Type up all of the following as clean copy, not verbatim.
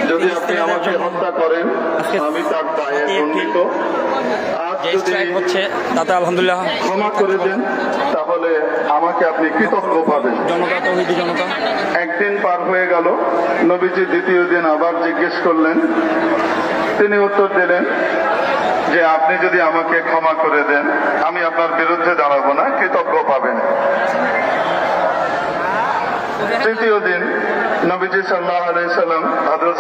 যদি আপনি আমাকে হত্যা করেন আমি তার দায়ে দণ্ডিত। হচ্ছে দাদা আলহামদুলিল্লাহ ক্ষমা করে দেন, তাহলে আমাকে আপনি কৃতজ্ঞ পাবেন। জনতা একদিন পার হয়ে গেল, নবীজি দ্বিতীয় দিন আবার জিজ্ঞেস করলেন। তিনি উত্তর দিলেন যে আপনি যদি আমাকে ক্ষমা করে দেন আমি আপনার বিরুদ্ধে দাঁড়াবো না, কৃতজ্ঞ পাবেন। তৃতীয় দিন নবীজি সাল্লাল্লাহু আলাইহি সাল্লাম হযরত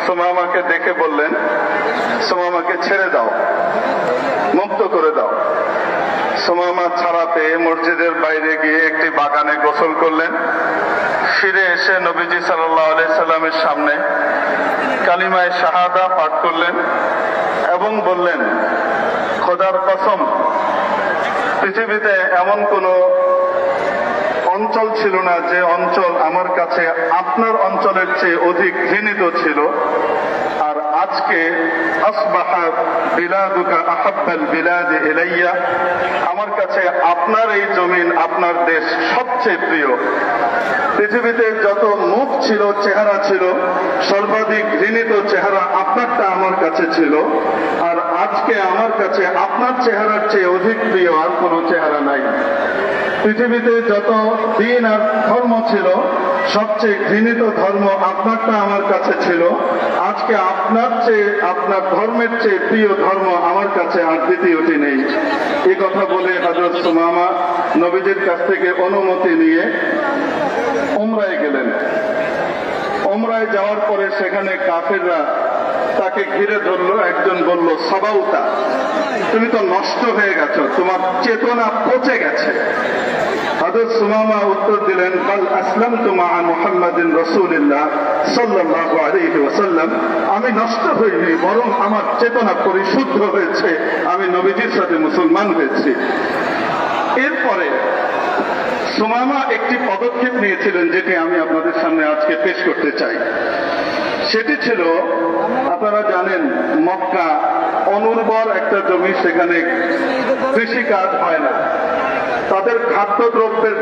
সুমামাকে দেখে বললেন, সুমামাকে ছেড়ে দাও, মুক্ত করে দাও। সুমামা ছাড়া পেয়ে মসজিদের বাইরে গিয়ে একটি বাগানে গোসল করলেন। ফিরে এসে নবীজি সাল্লাল্লাহু আলাইহি সাল্লামের সামনে কালিমায়ে শাহাদা পাঠ করলেন এবং বললেন, খোদার কসম, পৃথিবীতে এমন কোনো অঞ্চল ছিল না যে অঞ্চল আমার কাছে আপনার অঞ্চলের চেয়ে অধিক ঘৃণিত ছিল। আর আজকে আসবাহা বিলাদুকা আহাব্বাল বিলাদি ইলাইয়া, আমার কাছে আপনার এই জমিন, আপনার দেশ সবচেয়ে প্রিয়। পৃথিবীতে যত মুখ ছিল, চেহারা ছিল, সর্বাধিক ঘৃণিত চেহারা আপনারটা আমার কাছে ছিল। আর আজকে আমার কাছে আপনার চেহারার চেয়ে অধিক প্রিয় আর কোনো চেহারা নাই। পৃথিবীতে যত দিন আর ধর্ম ছিল, সবচেয়ে ঘৃণিত ধর্ম আপনারটা আমার কাছে ছিল। আজকে আপনার চেয়ে, আপনার ধর্মের চেয়ে প্রিয় ধর্ম আমার কাছে আর দ্বিতীয়টি নেই। এই কথা বলে হযরত সুমামা নবীজির কাছ থেকে অনুমতি নিয়ে উমরায় গেলেন। উমরায় যাওয়ার পরে সেখানে কাফেররা তাকে ঘিরে ধরলো। একজন বলল, সাবাউতা, তুমি তো নষ্ট হয়ে গেছো, তোমার চেতনা পচে গেছে। হযরত সুমামা উত্তর দিলেন, বাল আসলামতু মা মুহাম্মাদিন রাসূলিল্লাহ সাল্লাল্লাহু আলাইহি ওয়াসাল্লাম, আমি নষ্ট হইনি, বরং আমার চেতনা পরিশুদ্ধ হয়েছে, আমি নবীজির সাথে মুসলমান হয়েছি। এরপরে সুমামা একটি পদক্ষেপ নিয়েছিলেন, যেটি আমি আপনাদের সামনে আজকে পেশ করতে চাই। সেটি ছিল, আপনারা জানেন মক্কা অনুর্বর একটা জমি, সেখানে কৃষি কাজ হয় না। তাদের খাদ্যদ্রব্যের